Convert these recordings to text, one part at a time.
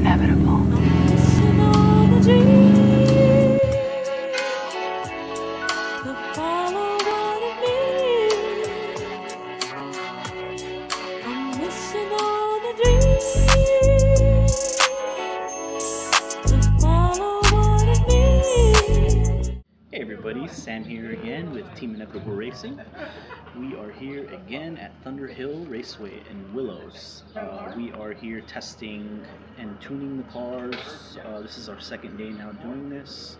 inevitable. Hey everybody, Sam here again with Team Inevitable Racing. We are here again at Thunderhill Raceway in Willows. We are here testing and tuning the cars. This is our second day now doing this.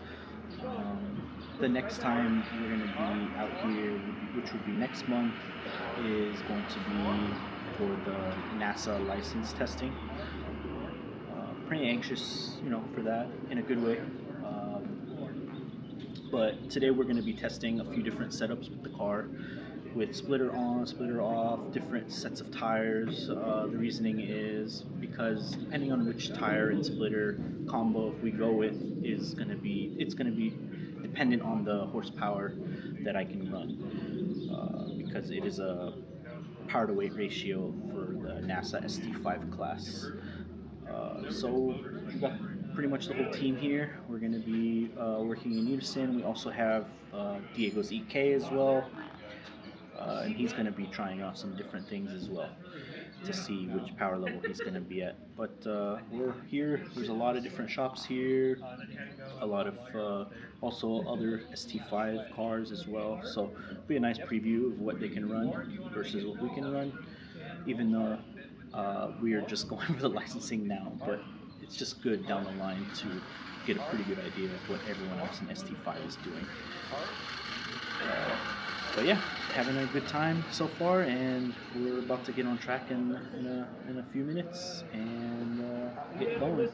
The next time we're going to be out here, which would be next month, is going to be for the NASA license testing. Pretty anxious, for that in a good way. But today we're going to be testing a few different setups with the car, with splitter on, splitter off, different sets of tires. The reasoning is because depending on which tire and splitter combo we go with it's going to be dependent on the horsepower that I can run, because it is a power to weight ratio for the NASA ST5 class. So we've got pretty much the whole team here. We're going to be working in unison. We also have Diego's EK as well, and he's going to be trying out some different things as well to see which power level he's going to be at. But we're here. There's a lot of different shops here, a lot of also other ST5 cars as well. So it'll be a nice preview of what they can run versus what we can run, even though we are just going for the licensing now, but it's just good down the line to get a pretty good idea of what everyone else in ST5 is doing. But yeah, having a good time so far, and we're about to get on track in a few minutes and get going.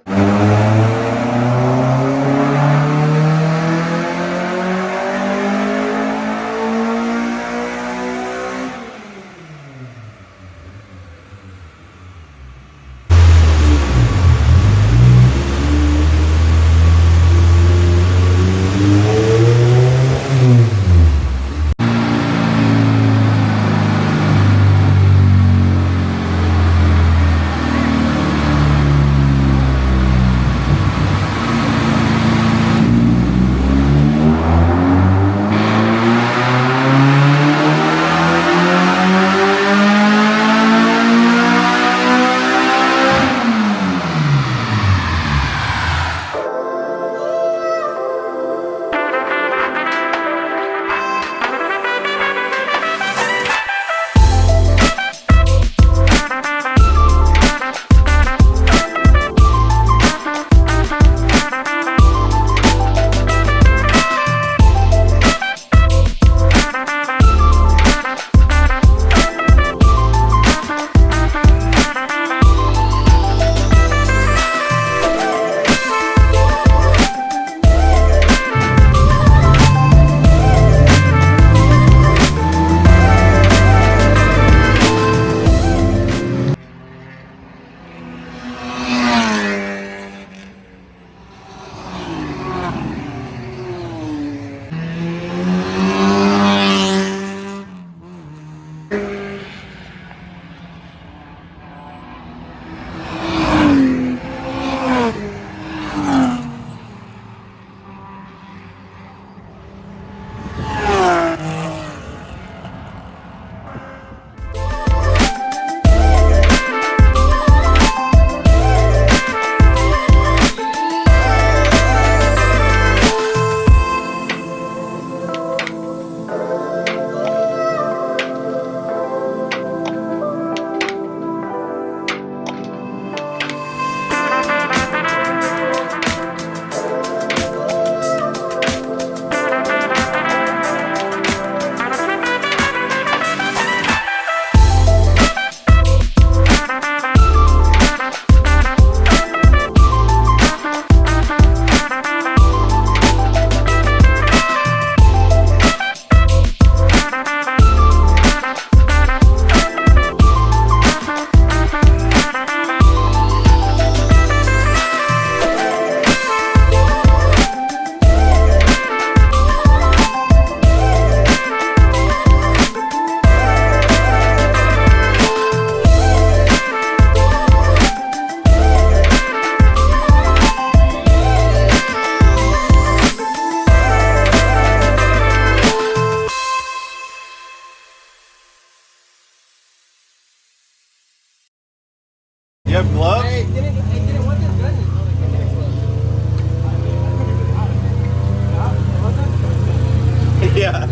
Yeah.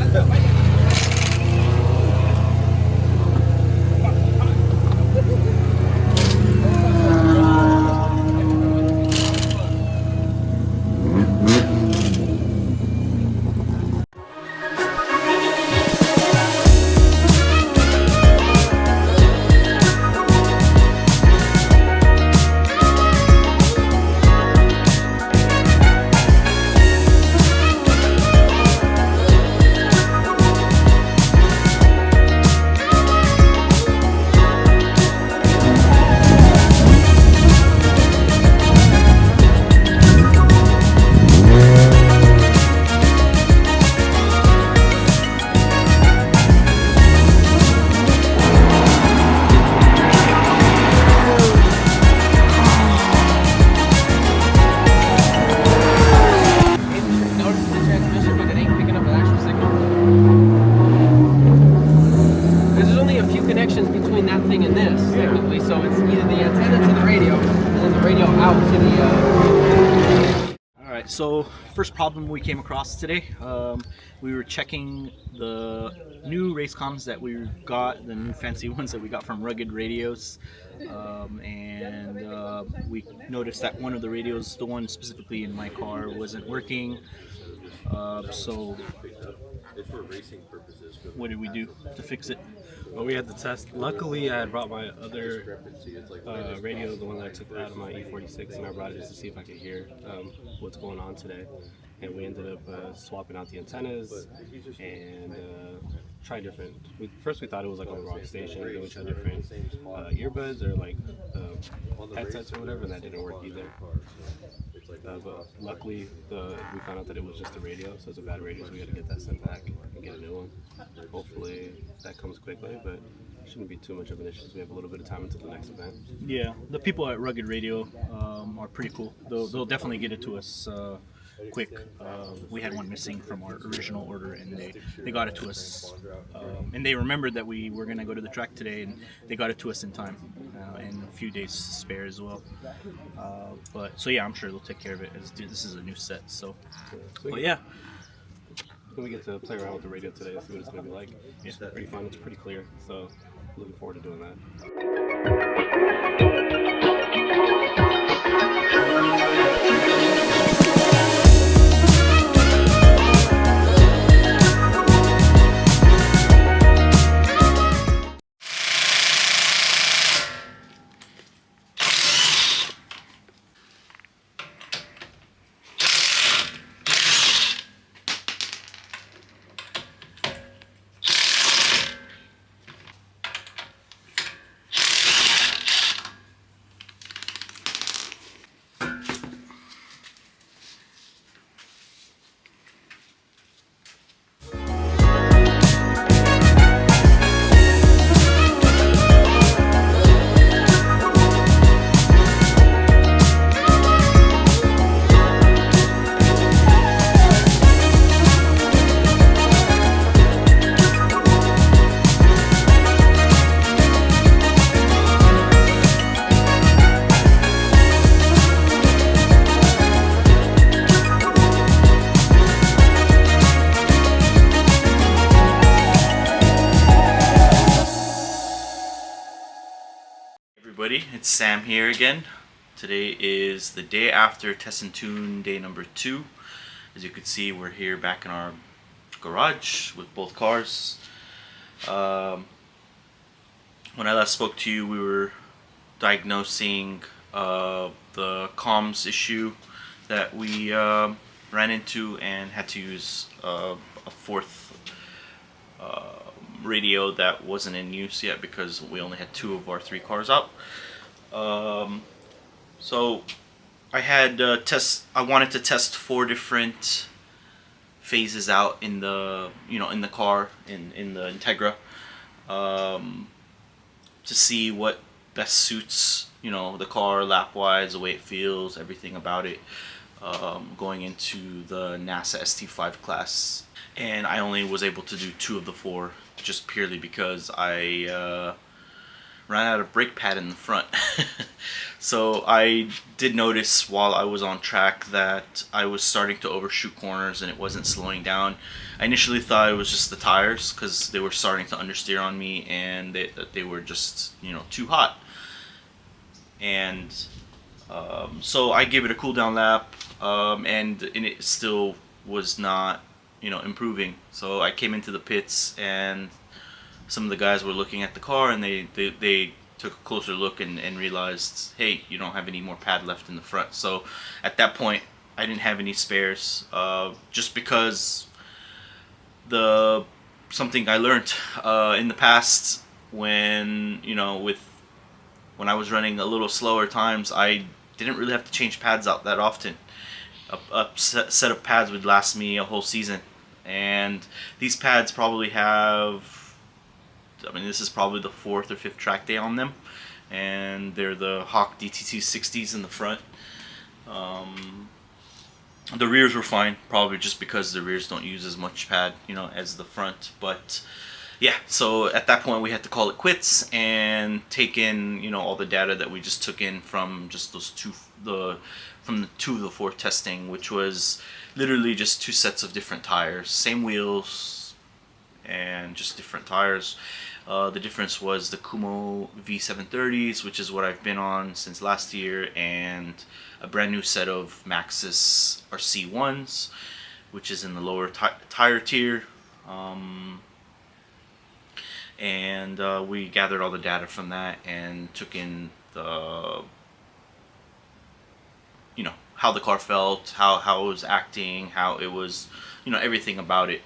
Between that thing and this, technically, so it's either the antenna to the radio and then the radio out to the Alright, so first problem we came across today, we were checking the new race comms that we got, the new fancy ones that we got from Rugged Radios, and we noticed that one of the radios, the one specifically in my car, wasn't working. So It's for racing purposes. what did we do to fix it? Well, we had to test. Luckily, I had brought my other radio, the one that I took out of my E46, and I brought it just to see if I could hear what's going on today. And we ended up swapping out the antennas and try different. First, we thought it was like on the wrong station. Then we tried different earbuds or like headsets or whatever, and that didn't work either. But luckily, we found out that it was just the radio, so it's a bad radio, so we got to get that sent back and get a new one. Hopefully that comes quickly, but it shouldn't be too much of an issue. We have a little bit of time until the next event. Yeah, the people at Rugged Radio are pretty cool. They'll definitely get it to us quick. We had one missing from our original order, and they got it to us. And they remembered that we were going to go to the track today, and they got it to us in time, and a few days spare as well. So yeah, I'm sure they'll take care of it, as this is a new set. So, but yeah. We get to play around with the radio today, see what it's going to be like. It's pretty fun, it's pretty clear, so looking forward to doing that. Everybody, it's Sam here again. Today is the day after Test and Tune day number 2. As you can see, we're here back in our garage with both cars. When I last spoke to you, we were diagnosing the comms issue that we ran into and had to use a fourth radio that wasn't in use yet because we only had 2 of our 3 cars out. So I had I wanted to test 4 different phases out in the in the car in the Integra to see what best suits the car lap wise, the way it feels, everything about it, going into the NASA ST5 class. And I only was able to do 2 of the 4 just purely because I ran out of brake pad in the front. So I did notice while I was on track that I was starting to overshoot corners and it wasn't slowing down. I initially thought it was just the tires because they were starting to understeer on me and they were just, you know, too hot. And so I gave it a cool down lap, and it still was not, you know, improving. So I came into the pits and some of the guys were looking at the car and they took a closer look and realized, hey, you don't have any more pad left in the front. So at that point, I didn't have any spares, just because something I learned in the past when, you know, when I was running a little slower times, I didn't really have to change pads out that often. A set of pads would last me a whole season, and these pads probably have, I mean, this is probably the 4th or 5th track day on them, and they're the Hawk DT260s in the front. The rears were fine, probably just because the rears don't use as much pad, you know, as the front. But yeah, so at that point we had to call it quits and take in, you know, all the data that we just took in from just those from the 2 of the 4 testing, which was literally just 2 sets of different tires, same wheels and just different tires. The difference was the Kumo V730s, which is what I've been on since last year, and a brand new set of Maxxis RC1s, which is in the lower tire tier. And we gathered all the data from that and took in the, you know, how the car felt, how it was acting, how it was, you know, everything about it.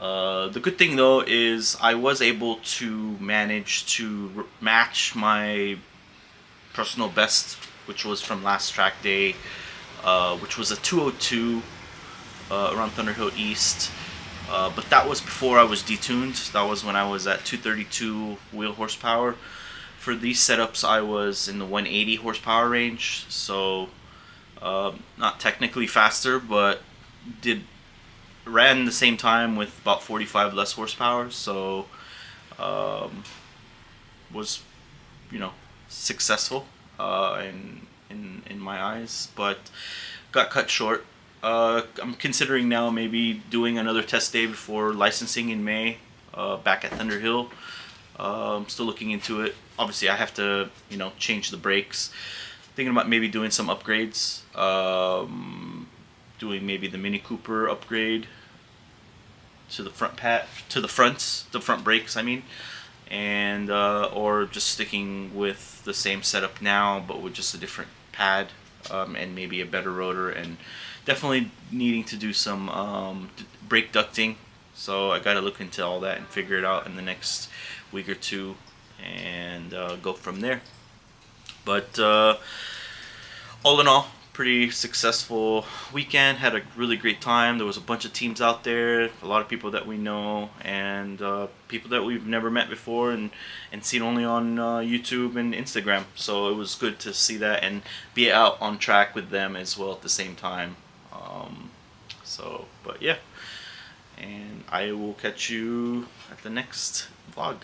The good thing though is I was able to manage to match my personal best, which was from last track day, which was a 202 around Thunderhill East. But that was before I was detuned. That was when I was at 232 wheel horsepower. For these setups I was in the 180 horsepower range, so not technically faster, but ran the same time with about 45 less horsepower, so was, you know, successful in my eyes, but got cut short. I'm considering now maybe doing another test day before licensing in May, back at Thunderhill. I'm still looking into it. Obviously I have to, you know, change the brakes. Thinking about maybe doing some upgrades, doing maybe the Mini Cooper upgrade to the front brakes, I mean, and or just sticking with the same setup now but with just a different pad, and maybe a better rotor, and definitely needing to do some brake ducting. So I got to look into all that and figure it out in the next week or two, and go from there. But all in all, pretty successful weekend. Had a really great time. There was a bunch of teams out there, a lot of people that we know, and people that we've never met before and seen only on YouTube and Instagram. So it was good to see that and be out on track with them as well at the same time. But yeah, and I will catch you at the next vlog.